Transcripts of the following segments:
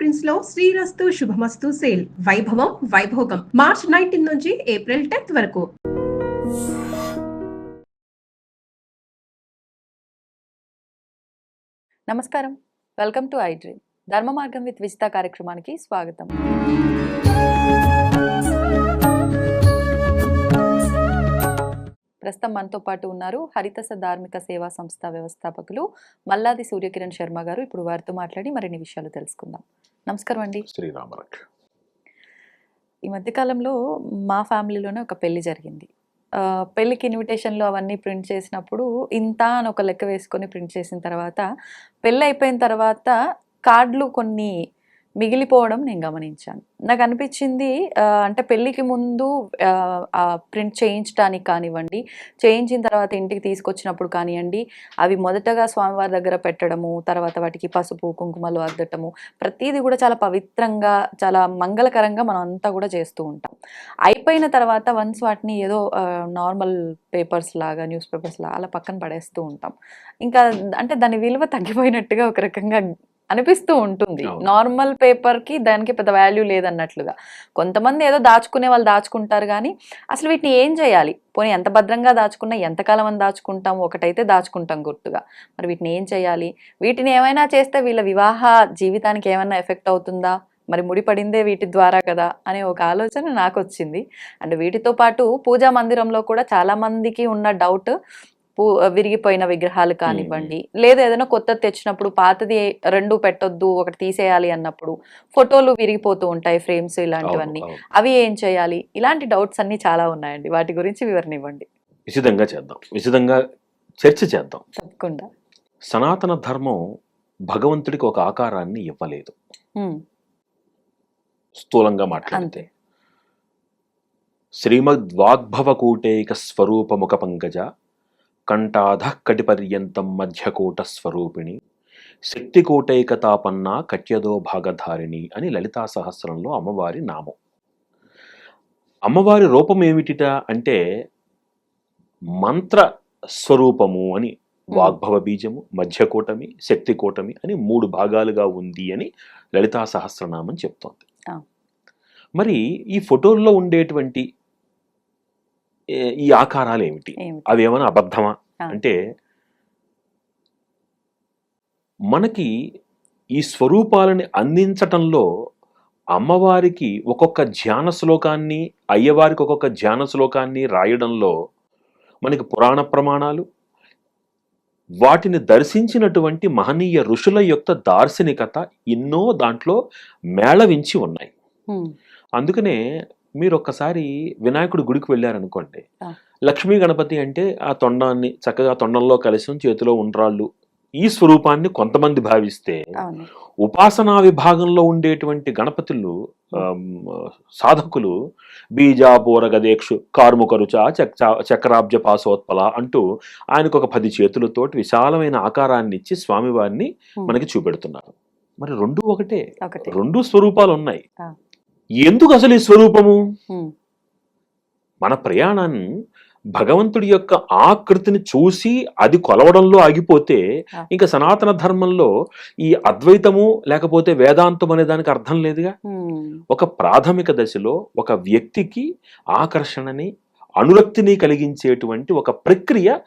Prince లో శ్రీరస్తు శుభమస్తు sale వైభవం Vaibhogam March 19 నుంచి ఏప్రిల్ 10 వరకు. నమస్కారం, వెల్కమ్ టు ఐ డ్రీమ్. ధర్మ మార్గం విత్ విజిత కార్యక్రమానికి స్వాగతం. ప్రస్తుతం మనతో పాటు ఉన్నారు హరితస ధార్మిక సేవా సంస్థ వ్యవస్థాపకులు మల్లాది సూర్యకిరణ్ శర్మ గారు. ఇప్పుడు వారితో మాట్లాడి మరిన్ని విషయాలు తెలుసుకుందాం. నమస్కారం అండి. శ్రీరామరక్ష. ఈ మధ్యకాలంలో మా ఫ్యామిలీలోనే ఒక పెళ్లి జరిగింది. పెళ్ళికి ఇన్విటేషన్లు అవన్నీ ప్రింట్ చేసినప్పుడు ఇంత అని ఒక లెక్క వేసుకొని ప్రింట్ చేసిన తర్వాత పెళ్ళి అయిపోయిన తర్వాత కార్డులు కొన్ని మిగిలిపోవడం నేను గమనించాను. నాకు అనిపించింది అంటే పెళ్ళికి ముందు ప్రింట్ చేయించడానికి కానివ్వండి, చేయించిన తర్వాత ఇంటికి తీసుకొచ్చినప్పుడు కానివ్వండి, అవి మొదటగా స్వామివారి దగ్గర పెట్టడము, తర్వాత వాటికి పసుపు కుంకుమలు అద్దటము, ప్రతిదీ కూడా చాలా పవిత్రంగా చాలా మంగళకరంగా మనం అంతా కూడా చేస్తూ ఉంటాం. అయిపోయిన తర్వాత వన్స్ వాటిని ఏదో నార్మల్ పేపర్స్ లాగా న్యూస్ పేపర్స్ లాగా అలా పక్కన పడేస్తూ ఉంటాం. ఇంకా అంటే దాని విలువ తగ్గిపోయినట్టుగా ఒక రకంగా అనిపిస్తూ ఉంటుంది. నార్మల్ పేపర్కి దానికి పెద్ద వాల్యూ లేదన్నట్లుగా. కొంతమంది ఏదో దాచుకునే వాళ్ళు దాచుకుంటారు, కానీ అసలు వీటిని ఏం చేయాలి? పోనీ ఎంత భద్రంగా దాచుకున్నా ఎంతకాలం అని దాచుకుంటాం? ఒకటైతే దాచుకుంటాం గుర్తుగా. మరి వీటిని ఏం చేయాలి? వీటిని ఏమైనా చేస్తే వీళ్ళ వివాహ జీవితానికి ఏమైనా ఎఫెక్ట్ అవుతుందా? మరి ముడిపడిందే వీటి ద్వారా కదా అనే ఒక ఆలోచన నాకు వచ్చింది. అండ్ వీటితో పాటు పూజా మందిరంలో కూడా చాలా మందికి ఉన్న డౌట్, విరిగిపోయిన విగ్రహాలు కానివ్వండి, లేదా ఏదైనా కొత్తది తెచ్చినప్పుడు పాతది రెండు పెట్టొద్దు, ఒకటి తీసేయాలి అన్నప్పుడు ఫోటోలు విరిగిపోతూ ఉంటాయి, ఫ్రేమ్స్ ఇలాంటివన్నీ. అవి ఏం చేయాలి? ఇలాంటి డౌట్స్ అన్ని చాలా ఉన్నాయండి. వాటి గురించి వివరణ ఇవ్వండి. విశదంగా చేద్దాం, విశదంగా చర్చ చేద్దాం. తప్పకుండా. సనాతన ధర్మం భగవంతుడికి ఒక ఆకారాన్ని ఇవ్వలేదు. స్థూలంగా మాట్లాడితే శ్రీమద్వాగ్భవకూటైక స్వరూపముఖ పంకజ కంఠాధ కటిపర్యంతం మధ్యకూట స్వరూపిణి శక్తికూటైకతాపన్నా కట్యదో భాగధారిణి అని లలితా సహస్రంలో అమ్మవారి నామం. అమ్మవారి రూపం ఏమిటిట అంటే మంత్ర స్వరూపము అని. వాగ్భవ బీజము, మధ్యకూటమి, శక్తికూటమి అని 3 భాగాలుగా ఉంది అని లలితా సహస్రనామం చెప్తోంది. మరి ఈ ఫోటోల్లో ఉండేటువంటి ఈ ఆకారాలు ఏమిటి? అవి ఏమైనా అబద్ధమా అంటే, మనకి ఈ స్వరూపాలని అందించటంలో అమ్మవారికి ఒక్కొక్క ధ్యాన శ్లోకాన్ని, అయ్యవారికి ఒక్కొక్క ధ్యాన శ్లోకాన్ని రాయడంలో మనకి పురాణ ప్రమాణాలు, వాటిని దర్శించినటువంటి మహనీయ ఋషుల యొక్క దార్శనికత ఎన్నో దాంట్లో మేళవించి ఉన్నాయి. అందుకనే మీరు ఒక్కసారి వినాయకుడి గుడికి వెళ్ళారనుకోండి, లక్ష్మీ గణపతి అంటే ఆ తొండాన్ని చక్కగా తొండంలో కలిసి చేతిలో ఉండ్రాళ్ళు, ఈ స్వరూపాన్ని కొంతమంది భావిస్తే, ఉపాసనా విభాగంలో ఉండేటువంటి గణపతులు సాధకులు బీజాపూర గదేక్షు కార్ముకరుచ చక్రాబ్జ పాసోత్పల అంటూ ఆయనకు ఒక 10 చేతులతోటి విశాలమైన ఆకారాన్ని ఇచ్చి స్వామివారిని మనకి చూపెడుతున్నారు. మరి రెండు ఒకటే, రెండు స్వరూపాలు ఉన్నాయి. ఎందుకు అసలు ఈ స్వరూపము? మన ప్రయాణాన్ని భగవంతుడి యొక్క ఆకృతిని చూసి అది కొలవడంలో ఆగిపోతే ఇంకా సనాతన ధర్మంలో ఈ అద్వైతము లేకపోతే వేదాంతం అనే దానికి అర్థం లేదుగా. ఒక ప్రాథమిక దశలో ఒక వ్యక్తికి ఆకర్షణని, అనురక్తిని కలిగించేటువంటి ఒక ప్రక్రియ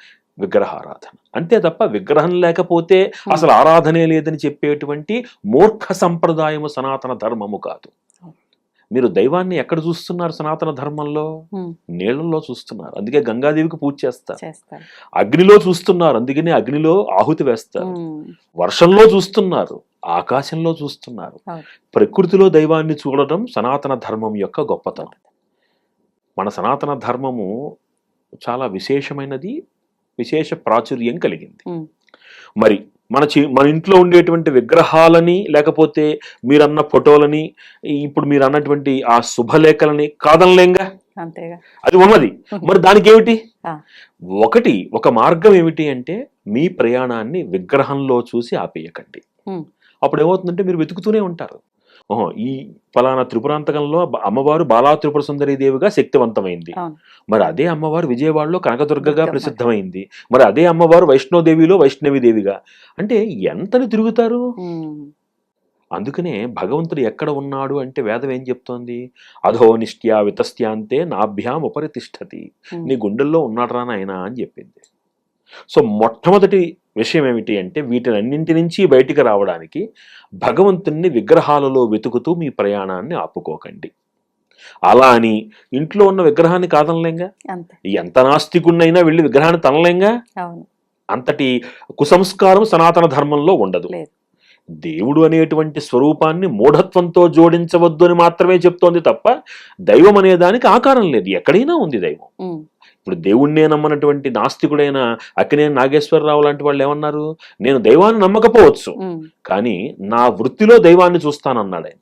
విగ్రహారాధన. అంతే తప్ప విగ్రహం లేకపోతే అసలు ఆరాధనే లేదని చెప్పేటువంటి మూర్ఖ సంప్రదాయము సనాతన ధర్మము కాదు. మీరు దైవాన్ని ఎక్కడ చూస్తున్నారు? సనాతన ధర్మంలో నీళ్లలో చూస్తున్నారు, అందుకే గంగాదేవికి పూజ చేస్తారు. అగ్నిలో చూస్తున్నారు, అందుకనే అగ్నిలో ఆహుతి వేస్తారు. వర్షంలో చూస్తున్నారు, ఆకాశంలో చూస్తున్నారు. ప్రకృతిలో దైవాన్ని చూడడం సనాతన ధర్మం యొక్క గొప్పతనం. మన సనాతన ధర్మము చాలా విశేషమైనది, విశేష ప్రాచుర్యం కలిగింది. మరి మన ఇంట్లో ఉండేటువంటి విగ్రహాలని లేకపోతే మీరన్న ఫోటోలని, ఇప్పుడు మీరు అన్నటువంటి ఆ శుభలేఖలని కాదనలేంగా, అది ఉన్నది. మరి దానికి ఏమిటి? ఒక మార్గం ఏమిటి అంటే, మీ ప్రయాణాన్ని విగ్రహంలో చూసి ఆపేయకండి. అప్పుడు ఏమవుతుందంటే మీరు వెతుకుతూనే ఉంటారు. ఈ ఫలానా త్రిపురాంతకంలో అమ్మవారు బాలా త్రిపుర సుందరీ దేవిగా శక్తివంతమైంది, మరి అదే అమ్మవారు విజయవాడలో కనకదుర్గగా ప్రసిద్ధమైంది, మరి అదే అమ్మవారు వైష్ణోదేవిలో వైష్ణవి దేవిగా. అంటే ఎంతని తిరుగుతారు? అందుకనే భగవంతుడు ఎక్కడ ఉన్నాడు అంటే వేదం ఏం చెప్తోంది? అధో నిష్ట్యా వితస్త్యాంతే నాభ్యాం ఉపరి తిష్టతి. నీ గుండెల్లో ఉన్నాడు రా నాయనా అని చెప్పింది. సో మొట్టమొదటి విషయం ఏమిటి అంటే వీటినన్నింటి నుంచి బయటికి రావడానికి భగవంతుణ్ణి విగ్రహాలలో వెతుకుతూ మీ ప్రయాణాన్ని ఆపుకోకండి. అలా అని ఇంట్లో ఉన్న విగ్రహాన్ని కాదనలేంగా, అంతే. ఎంత నాస్తికున్నైనా వెళ్ళి విగ్రహాన్ని తనలేంగా. అవును. అంతటి కుసంస్కారం సనాతన ధర్మంలో ఉండదు. లేదు. దేవుడు అనేటువంటి స్వరూపాన్ని మూఢత్వంతో జోడించవద్దు అని మాత్రమే చెప్తోంది తప్ప దైవం అనే దానికి ఆకారం లేదు. ఎక్కడైనా ఉంది దైవం. ఇప్పుడు దేవుణ్ణే నమ్మనటువంటి నాస్తికుడైన అక్కినేని నాగేశ్వరరావు లాంటి వాళ్ళు ఏమన్నారు? నేను దైవాన్ని నమ్మకపోవచ్చు, కానీ నా వృత్తిలో దైవాన్ని చూస్తానన్నాడు ఆయన.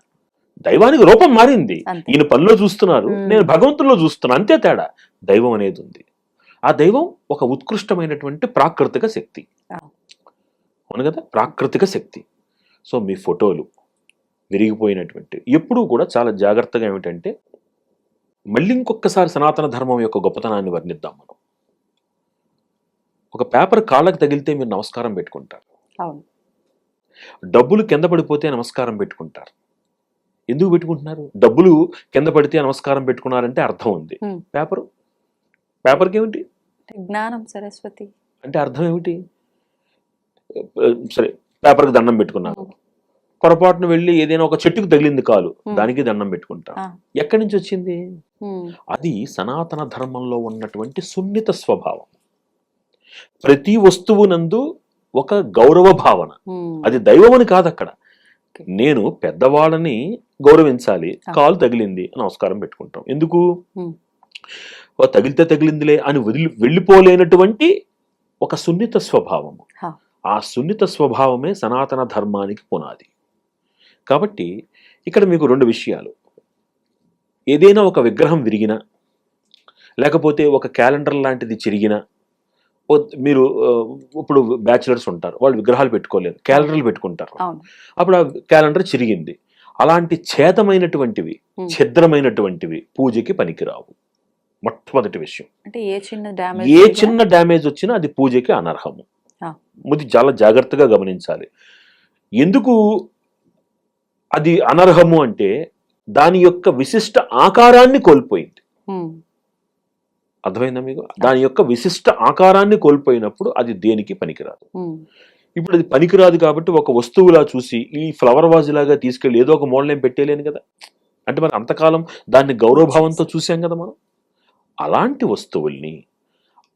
దైవానికి రూపం మారింది, ఈయన పనిలో చూస్తున్నారు, నేను భగవంతుల్లో చూస్తున్నా, అంతే తేడా. దైవం అనేది ఉంది. ఆ దైవం ఒక ఉత్కృష్టమైనటువంటి ప్రాకృతిక శక్తి. అవును కదా, ప్రాకృతిక శక్తి. సో మీ ఫోటోలు విరిగిపోయినటువంటి ఎప్పుడూ కూడా చాలా జాగ్రత్తగా ఏమిటంటే, మళ్ళీ ఇంకొకసారి సనాతన ధర్మం యొక్క గొప్పతనాన్ని వర్ణిద్దాం మనం. ఒక పేపర్ కాళ్ళకి తగిలితే మీరు నమస్కారం పెట్టుకుంటారు, డబ్బులు కింద పడిపోతే నమస్కారం పెట్టుకుంటారు. ఎందుకు పెట్టుకుంటున్నారు? డబ్బులు కింద పడితే నమస్కారం పెట్టుకున్నారంటే అర్థం ఉంది. పేపర్కి ఏమిటి? జ్ఞానం సరస్వతి అంటే అర్థం ఏమిటి? సరే, పేపర్కి దండం పెట్టుకున్నాను, పొరపాటును వెళ్ళి ఏదైనా ఒక చెట్టుకు తగిలింది కాలు, దానికి దండం పెట్టుకుంటాం. ఎక్కడి నుంచి వచ్చింది? అది సనాతన ధర్మంలో ఉన్నటువంటి సున్నిత స్వభావం. ప్రతి వస్తువునందు ఒక గౌరవ భావన. అది దైవం అని కాదు. అక్కడ నేను పెద్దవాళ్ళని గౌరవించాలి, కాలు తగిలింది నమస్కారం పెట్టుకుంటాం. ఎందుకు? తగిలితే తగిలిందిలే అని వెళ్ళిపోలేనటువంటి ఒక సున్నిత స్వభావము. ఆ సున్నిత స్వభావమే సనాతన ధర్మానికి పునాది. కాబట్టి ఇక్కడ మీకు రెండు విషయాలు. ఏదైనా ఒక విగ్రహం విరిగినా, లేకపోతే ఒక క్యాలెండర్ లాంటిది చిరిగినా, మీరు ఇప్పుడు బ్యాచిలర్స్ ఉంటారు, వాళ్ళు విగ్రహాలు పెట్టుకోలేరు, క్యాలెండర్లు పెట్టుకుంటారు. అప్పుడు ఆ క్యాలెండర్ చిరిగింది. అలాంటి ఛేదమైనటువంటివి, ఛిద్రమైనటువంటివి పూజకి పనికిరావు. మొట్టమొదటి విషయం అంటే ఏ చిన్న డ్యామేజ్ వచ్చినా అది పూజకి అనర్హము. ఇది చాలా జాగ్రత్తగా గమనించాలి. ఎందుకు అది అనర్హము అంటే దాని యొక్క విశిష్ట ఆకారాన్ని కోల్పోయింది. అర్థమైందా మీకు? దాని యొక్క విశిష్ట ఆకారాన్ని కోల్పోయినప్పుడు అది దేనికి పనికిరాదు. ఇప్పుడు అది పనికిరాదు కాబట్టి ఒక వస్తువులా చూసి ఈ ఫ్లవర్ వాజ్ లాగా తీసుకెళ్ళి ఏదో ఒక మూలనేం పెట్టేలేను కదా. అంటే మరి అంతకాలం దాన్ని గౌరవభావంతో చూసాం కదా మనం. అలాంటి వస్తువుల్ని,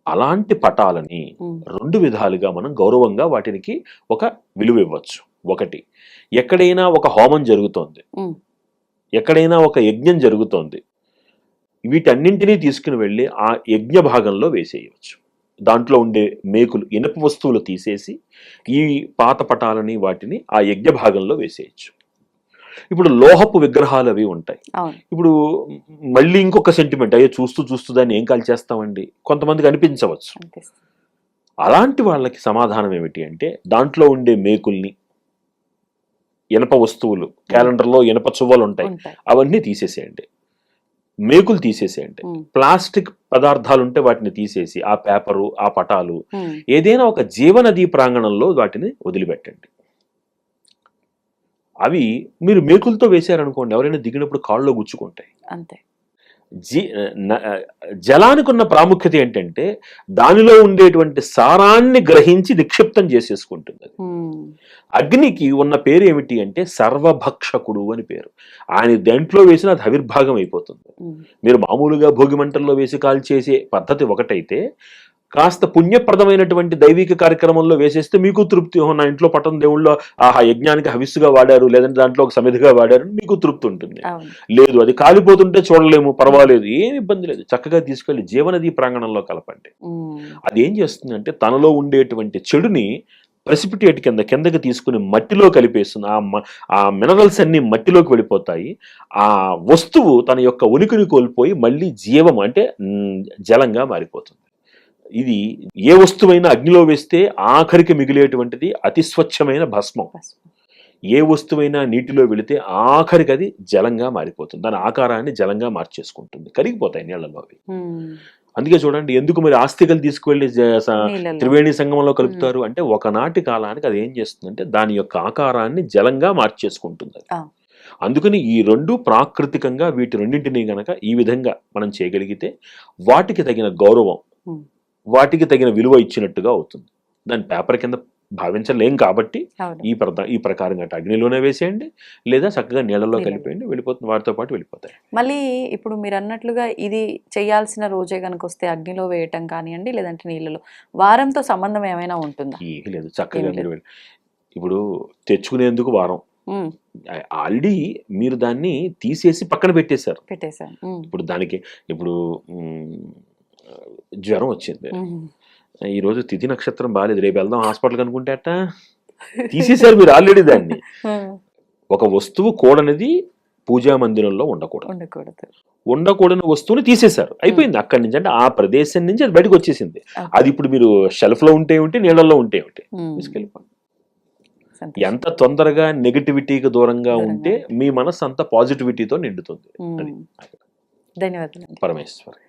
అలాంటి పటాలని రెండు విధాలుగా మనం గౌరవంగా వాటికి ఒక విలువ ఇవ్వచ్చు. ఒకటి, ఎక్కడైనా ఒక హోమం జరుగుతోంది, ఎక్కడైనా ఒక యజ్ఞం జరుగుతోంది, వీటన్నింటినీ తీసుకుని వెళ్ళి ఆ యజ్ఞ భాగంలో వేసేయవచ్చు. దాంట్లో ఉండే మేకులు, ఇనప వస్తువులు తీసేసి ఈ పాత పటాలని వాటిని ఆ యజ్ఞ భాగంలో వేసేయచ్చు. ఇప్పుడు లోహపు విగ్రహాలు అవి ఉంటాయి. ఇప్పుడు మళ్ళీ ఇంకొక సెంటిమెంట్, అయ్యో చూస్తూ చూస్తూ దాన్ని ఏం కాల్చేస్తామండి కొంతమందికి అనిపించవచ్చు. అలాంటి వాళ్ళకి సమాధానం ఏమిటి అంటే, దాంట్లో ఉండే మేకుల్ని, ఇనప వస్తువులు, క్యాలెండర్లో ఇనప చువ్వలు ఉంటాయి, అవన్నీ తీసేసేయండి, మేకులు తీసేసేయండి. ప్లాస్టిక్ పదార్థాలు ఉంటే వాటిని తీసేసి ఆ పేపరు, ఆ పటాలు ఏదైనా ఒక జీవనదీ ప్రాంగణంలో వాటిని వదిలిపెట్టండి. అవి మీరు మేకులతో వేశారనుకోండి, ఎవరైనా దిగినప్పుడు కాళ్ళలో గుచ్చుకుంటాయి. అంతే. జలానికి ఉన్న ప్రాముఖ్యత ఏంటంటే దానిలో ఉండేటువంటి సారాన్ని గ్రహించి నిక్షిప్తం చేసేసుకుంటుంది. అగ్నికి ఉన్న పేరు ఏమిటి అంటే సర్వభక్షకుడు అని పేరు. ఆయన దేంట్లో వేసినా అది ఆవిర్భాగం అయిపోతుంది. మీరు మామూలుగా భోగి మంటల్లో వేసి కాల్చేసే పద్ధతి ఒకటైతే, కాస్త పుణ్యప్రదమైనటువంటి దైవిక కార్యక్రమంలో వేసేస్తే మీకు తృప్తి. నా ఇంట్లో పట్టం దేవుళ్ళో ఆ యజ్ఞానికి హవిస్సుగా వాడారు, లేదంటే దాంట్లో ఒక సమిధిగా వాడారు, మీకు తృప్తి ఉంటుంది. లేదు, అది కాలిపోతుంటే చూడలేము, పర్వాలేదు, ఏమి ఇబ్బంది లేదు, చక్కగా తీసుకెళ్లి జీవనదీ ప్రాంగణంలో కలపండి. అది ఏం చేస్తుందంటే తనలో ఉండేటువంటి చెడుని ప్రెసిపిటేట్ కిందకి తీసుకుని మట్టిలో కలిపేస్తుంది. ఆ మినరల్స్ అన్ని మట్టిలోకి వెళ్ళిపోతాయి. ఆ వస్తువు తన యొక్క ఉనికిని కోల్పోయి మళ్ళీ జీవం అంటే జలంగా మారిపోతుంది. ఇది ఏ వస్తువైనా అగ్నిలో వేస్తే ఆఖరికి మిగిలేటువంటిది అతి స్వచ్ఛమైన భస్మం. ఏ వస్తువైనా నీటిలో వెళితే ఆఖరికి అది జలంగా మారిపోతుంది, దాని ఆకారాన్ని జలంగా మార్చేసుకుంటుంది, కరిగిపోతాయి నీళ్లలో అవి. అందుకే చూడండి ఎందుకు మరి ఆస్తికలు తీసుకువెళ్ళి నీళ్ళలో. త్రివేణి సంగమంలో కలుపుతారు అంటే ఒకనాటి కాలానికి అది ఏం చేస్తుందంటే దాని యొక్క ఆకారాన్ని జలంగా మార్చేసుకుంటుంది అది. ఆ. అందుకని ఈ రెండు ప్రాకృతికంగా వీటి రెండింటినీ గనక ఈ విధంగా మనం చేయగలిగితే వాటికి తగిన గౌరవం ఉమ్. వాటికి తగిన విలువ ఇచ్చినట్టుగా అవుతుంది. దాని పేపర్ కింద భావించలేం కాబట్టి అవును. ఈ ప్రకారంగా అగ్నిలోనే వేసేయండి లేదా చక్కగా నీళ్ళలో నీళ్ళలో. కలిపేయండి, వెళ్ళిపోతుంది, వాటితో పాటు వెళ్ళిపోతాయి. మళ్ళీ ఇప్పుడు మీరు అన్నట్లుగా ఇది చేయాల్సిన రోజే కనుక వస్తే అగ్నిలో వేయటం కానివ్వండి లేదంటే నీళ్ళలో వారంతో సంబంధం ఏమైనా ఉంటుందా? ఏమీ లేదు, చక్కగా ఏమీ మీరు ఇప్పుడు తెచ్చుకునేందుకు వారం ఉమ్, ఆల్రెడీ మీరు దాన్ని తీసేసి పక్కన పెట్టేశారు. పెట్టేశాను. ఇప్పుడు దానికి ఇప్పుడు జ్వరం వచ్చింది, ఈరోజు తిథి నక్షత్రం బాగాలేదు, రేపు వెళ్దాం హాస్పిటల్కి అనుకుంటే అట్ట తీసేశారు మీరు ఆల్రెడీ దాన్ని. ఒక వస్తువు కూడనిది పూజా మందిరంలో ఉండకూడదు, ఉండకూడదు. ఉండకూడని వస్తువుని తీసేశారు, అయిపోయింది. అక్కడి నుంచి అంటే ఆ ప్రదేశం నుంచి అది బయటకు వచ్చేసింది. అది ఇప్పుడు మీరు షెల్ఫ్ లో ఉంటే ఉంటే నీళ్ళల్లో ఉంటే ఉంటే తీసుకెళ్ళిపోండి. ఎంత తొందరగా నెగటివిటీకి దూరంగా ఉంటే మీ మనసు అంత పాజిటివిటీతో నిండుతుంది. ధన్యవాదాలు. పరమేశ్వర్.